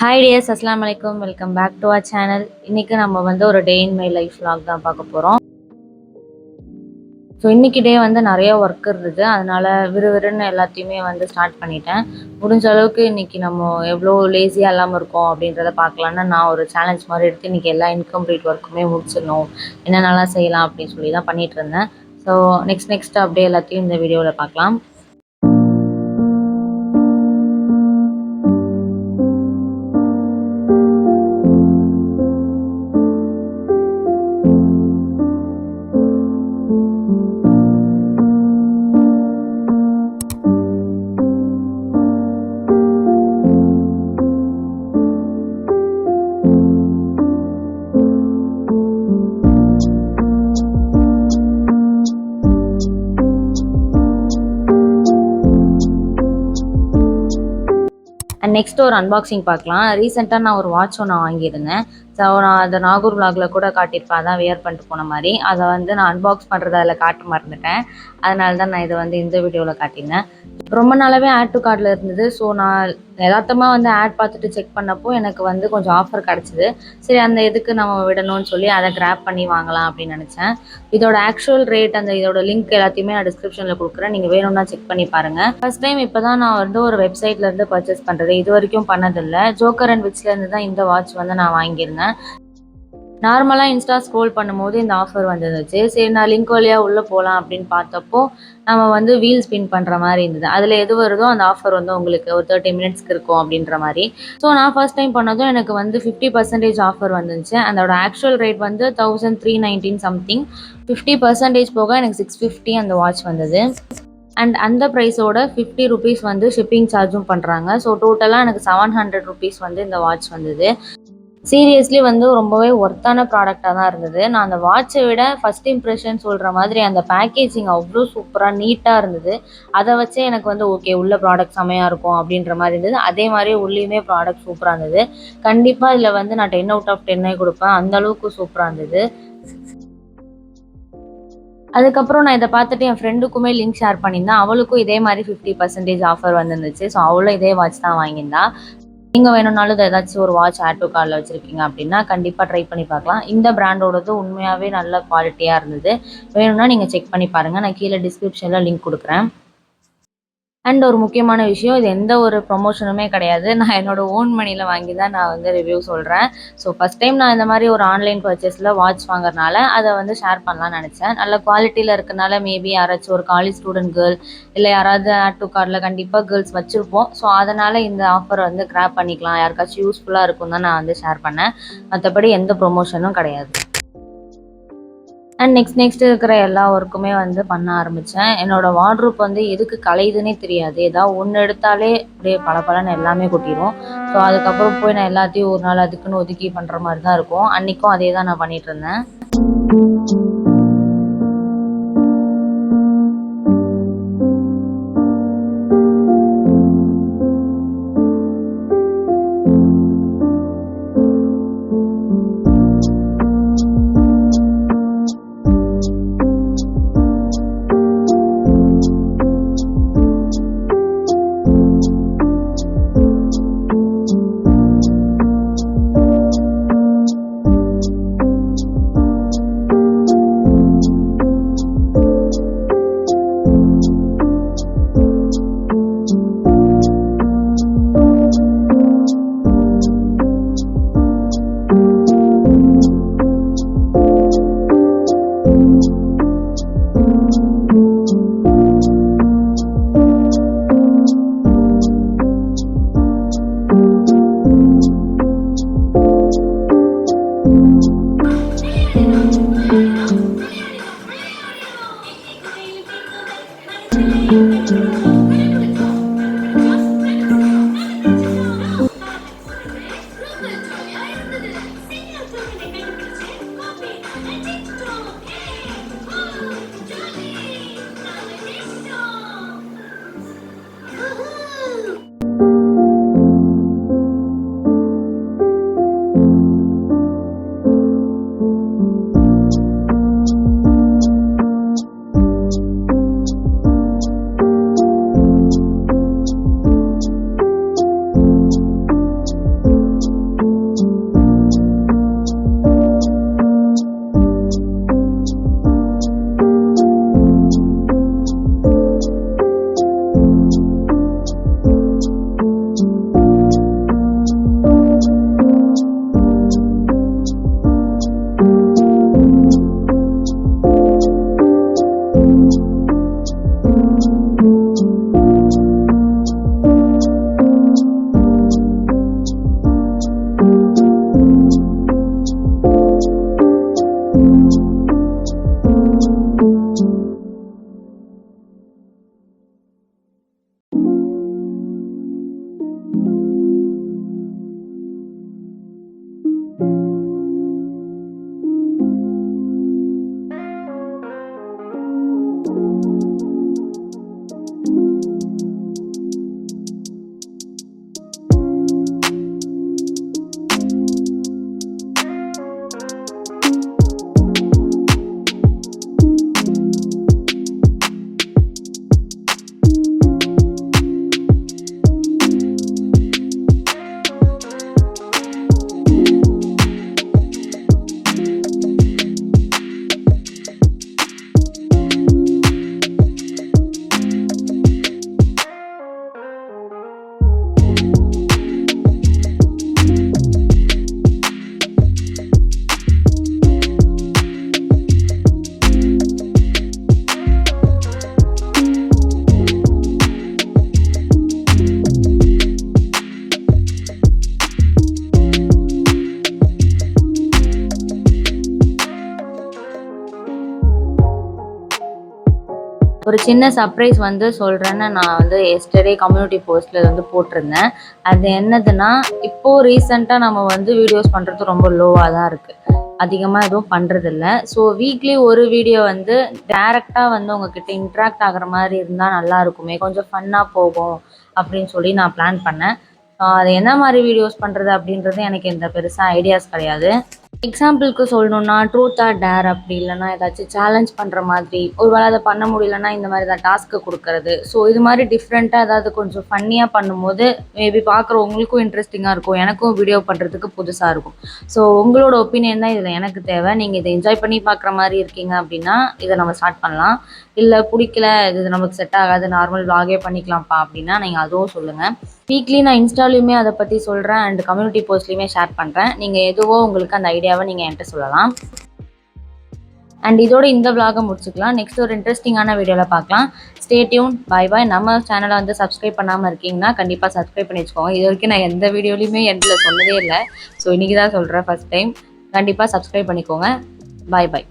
Hi dears, அஸ்ஸலாமு அலைக்கும். Welcome back to our channel. இன்றைக்கி நம்ம வந்து ஒரு day in my life vlog தான் பார்க்க போகிறோம். ஸோ இன்றைக்கி டே வந்து நிறைய ஒர்க் இருந்தது, அதனால் விறுவிறுன்னு எல்லாத்தையுமே வந்து ஸ்டார்ட் பண்ணிட்டேன். முடிஞ்ச அளவுக்கு இன்றைக்கி நம்ம எவ்வளோ லேசியாக இல்லாமல் இருக்கோம் அப்படின்றத பார்க்கலான்னு நான் ஒரு சேலஞ்ச் மாதிரி எடுத்து இன்றைக்கி எல்லா இன்கம்ப்ளீட் ஒர்க்குமே முடிச்சிடணும், என்னென்னலாம் செய்யலாம் அப்படின்னு சொல்லி தான் பண்ணிகிட்டு இருந்தேன். ஸோ நெக்ஸ்ட் அப்படியே எல்லாத்தையும் இந்த வீடியோவில் பார்க்கலாம். அண்ட் நெக்ஸ்ட் ஒரு அன்பாக்சிங் பார்க்கலாம். ரீசெண்டாக நான் ஒரு வாட்ச் ஒன்று வாங்கியிருந்தேன். ஸோ நான் அதை நாகூர் vlogல கூட காட்டியிருப்பேன், அதான் வியர் பண்ணிட்டு போன மாதிரி. அதை வந்து நான் அன்பாக்ஸ் பண்ணுறதை அதில் காட்ட மறந்துட்டேன். அதனால தான் நான் இதை வந்து இந்த வீடியோவில் காட்டியிருந்தேன். ரொம்ப நாளாகவே ஆட் டு கார்டில் இருந்தது. ஸோ நான் யதார்த்தமாக வந்து ஆட் பார்த்துட்டு செக் பண்ணப்போ எனக்கு வந்து கொஞ்சம் ஆஃபர் கிடச்சிது. சரி, அந்த இதுக்கு நம்ம விடணும்னு சொல்லி அதை கிராப் பண்ணி வாங்கலாம் அப்படின்னு நினச்சேன். இதோட ஆக்சுவல் ரேட் இதோட லிங்க் எல்லாத்தையுமே நான் டிஸ்கிரிப்ஷனில் கொடுக்குறேன், நீங்கள் வேணும்னா செக் பண்ணி பாருங்கள். ஃபர்ஸ்ட் டைம் இப்போ தான் நான் வந்து ஒரு வெப்சைட்லேருந்து பர்ச்சேஸ் பண்ணுறது, இது வரைக்கும் பண்ணதில்லை. ஜோக்கர் அண்ட் விட்ஸ்லேருந்து தான் இந்த வாட்ச் வந்து நான் வாங்கியிருந்தேன். நார்மலாக இன்ஸ்டா ஸ்க்ரோல் பண்ணும்போது இந்த ஆஃபர் வந்துருந்துச்சு. சரி, நான் லிங்க் வழியாக உள்ளே போகலாம் அப்படின்னு பார்த்தப்போ நம்ம வந்து வீல் ஸ்பின் பண்ணுற மாதிரி இருந்தது. அதில் எது வருதோ அந்த ஆஃபர் வந்து உங்களுக்கு ஒரு 30 மினிட்ஸ்க்கு இருக்கும் அப்படின்ற மாதிரி. ஸோ நான் ஃபர்ஸ்ட் டைம் பண்ணதும் எனக்கு வந்து 50% ஆஃபர் வந்துச்சு. அதோட ஆக்சுவல் ரேட் வந்து 1319 சம்திங். 50% போக எனக்கு 650 அந்த வாட்ச் வந்தது. அண்ட் அந்த ப்ரைஸோட 50 ருபீஸ் வந்து ஷிப்பிங் சார்ஜும் பண்ணுறாங்க. ஸோ டோட்டலாக எனக்கு 700 ருபீஸ் வந்து இந்த வாட்ச் வந்தது. சீரியஸ்லி வந்து ரொம்பவே ஒர்த்தான ப்ராடக்டாக தான் இருந்தது. நான் அந்த வாட்சை விட ஃபஸ்ட் இம்ப்ரெஷன் சொல்கிற மாதிரி அந்த பேக்கேஜிங் அவ்வளோ சூப்பராக நீட்டாக இருந்தது. அதை வச்சே எனக்கு வந்து ஓகே, உள்ள ப்ராடக்ட் செமையாக இருக்கும் அப்படின்ற மாதிரி இருந்தது. அதே மாதிரி உள்ளேயுமே ப்ராடக்ட் சூப்பராக இருந்தது. கண்டிப்பாக இதில் வந்து நான் 10 out of 10 கொடுப்பேன், அந்தளவுக்கு சூப்பராக இருந்தது. அதுக்கப்புறம் நான் இதை பார்த்துட்டு என் ஃப்ரெண்டுக்குமே லிங்க் ஷேர் பண்ணியிருந்தேன். அவளுக்கும் இதே மாதிரி 50% ஆஃபர் வந்துருந்துச்சு. ஸோ அவளும் இதே வாட்ச் தான் வாங்கியிருந்தா. நீங்கள் வேணும்னாலும் ஏதாச்சும் ஒரு வாட்ச் ஆட் டு கார்டில் வச்சுருக்கீங்க அப்படின்னா கண்டிப்பாக ட்ரை பண்ணி பார்க்கலாம். இந்த பிராண்டோடது உண்மையாகவே நல்ல குவாலிட்டியாக இருந்தது. வேணும்னா நீங்கள் செக் பண்ணி பாருங்கள், நான் கீழே டிஸ்கிரிப்ஷனில் லிங்க் கொடுக்குறேன். அண்ட் ஒரு முக்கியமான விஷயம், இது எந்த ஒரு ப்ரொமோஷனுமே கிடையாது. நான் என்னோடய ஓன் மணியில் வாங்கி தான் நான் வந்து ரிவ்யூ சொல்கிறேன். ஸோ ஃபஸ்ட் டைம் நான் இந்த மாதிரி ஒரு ஆன்லைன் பர்ச்சேஸில் வாட்ச் வாங்குறதுனால அதை வந்து ஷேர் பண்ணலாம்னு நினச்சேன். நல்ல குவாலிட்டியில் இருக்கனால மேபி யாராச்சும் ஒரு காலேஜ் ஸ்டூடெண்ட் கேர்ள் இல்லை யாராவது ஆட் டு கார்டில் கண்டிப்பாக கேர்ள்ஸ் வச்சுருப்போம். ஸோ அதனால் இந்த ஆஃபர் வந்து கிராப் பண்ணிக்கலாம், யாருக்காச்சும் யூஸ்ஃபுல்லாக இருக்கும் தான் நான் வந்து ஷேர் பண்ணேன். மற்றபடி எந்த ப்ரொமோஷனும் கிடையாது. அண்ட் நெக்ஸ்ட் இருக்கிற எல்லா ஒர்க்குமே வந்து பண்ண ஆரம்பித்தேன். என்னோடய வார்ட்ரோப் வந்து எதுக்கு கலையுதுன்னே தெரியாது. ஏதாவது ஒன்று எடுத்தாலே அப்படியே பளபளன்னு எல்லாமே கொட்டிடும். ஸோ அதுக்கப்புறம் போய் நான் எல்லாத்தையும் ஒரு நாள் அதுக்குன்னு ஒதுக்கி பண்ணுற மாதிரி தான் இருக்கும். அன்றைக்கும் அதே தான் நான் பண்ணிகிட்டு இருந்தேன். ஒரு சின்ன சர்ப்ரைஸ் வந்து சொல்கிறேன்னு நான் வந்து எஸ்டர்டே கம்யூனிட்டி போஸ்ட்டில் வந்து போட்டிருந்தேன். அது என்னதுன்னா, இப்போது ரீசெண்டாக நம்ம வந்து வீடியோஸ் பண்ணுறது ரொம்ப லோவாக தான் இருக்குது. அதிகமாக எதுவும் பண்ணுறதில்ல. ஸோ வீக்லி ஒரு வீடியோ வந்து டேரெக்டாக வந்து உங்ககிட்ட இன்ட்ராக்ட் ஆகிற மாதிரி இருந்தால் நல்லா இருக்குமே, கொஞ்சம் ஃபன்னாக போகும் அப்படின்னு சொல்லி நான் பிளான் பண்ணேன். அது என்ன மாதிரி வீடியோஸ் பண்ணுறது அப்படின்றது எனக்கு எந்த பெருசாக ஐடியாஸ் கிடையாது. எக்ஸாம்பிளுக்கு சொல்லணுன்னா ட்ரூத் ஆர் டேர் அப்படி இல்லைனா ஏதாச்சும் சேலஞ்ச் பண்ணுற மாதிரி, ஒரு வேளை அதை பண்ண முடியலன்னா இந்த மாதிரி தான் டாஸ்க்கு கொடுக்கறது. ஸோ இது மாதிரி டிஃப்ரெண்ட்டாக ஏதாவது கொஞ்சம் ஃபன்னியாக பண்ணும்போது மேபி பார்க்குறவங்களுக்கும் இன்ட்ரெஸ்டிங்காக இருக்கும், எனக்கும் வீடியோ பண்ணுறதுக்கு புதுசாக இருக்கும். ஸோ உங்களோட ஒப்பீனியன் தான் இதில் எனக்கு தேவை. நீங்கள் இதை என்ஜாய் பண்ணி பார்க்குற மாதிரி இருக்கீங்க அப்படின்னா இதை நம்ம ஸ்டார்ட் பண்ணலாம். இல்லை பிடிக்கல, இது நமக்கு செட் ஆகாது, நார்மல் vlog பண்ணிக்கலாம்ப்பா அப்படின்னா நீங்கள் அதுவும் சொல்லுங்கள். வீக்லி நான் இன்ஸ்டாலையுமே அதை பற்றி சொல்கிறேன் அண்ட் கம்யூனிட்டி போஸ்ட்லேயுமே ஷேர் பண்ணுறேன். நீங்கள் எதுவோ உங்களுக்கு அந்த ஐடியாவை நீங்கள் என்கிட்ட சொல்லலாம். அண்ட் இதோட இந்த vlog முடிச்சுக்கலாம். நெக்ஸ்ட் ஒரு இன்ட்ரெஸ்டிங்கான வீடியோவில் பார்க்கலாம். Stay tuned. Bye bye. நம்ம சேனலை வந்து சப்ஸ்கிரைப் பண்ணாமல் இருக்கீங்கன்னா கண்டிப்பாக சப்ஸ்கிரைப் பண்ணி வச்சுக்கோங்க. இது வரைக்கும் நான் எந்த வீடியோலையுமே எண்டில் சொன்னதே இல்லை. ஸோ இன்றைக்கி தான் சொல்கிறேன் ஃபஸ்ட் டைம். கண்டிப்பாக சப்ஸ்கிரைப் பண்ணிக்கோங்க. பாய் பாய்.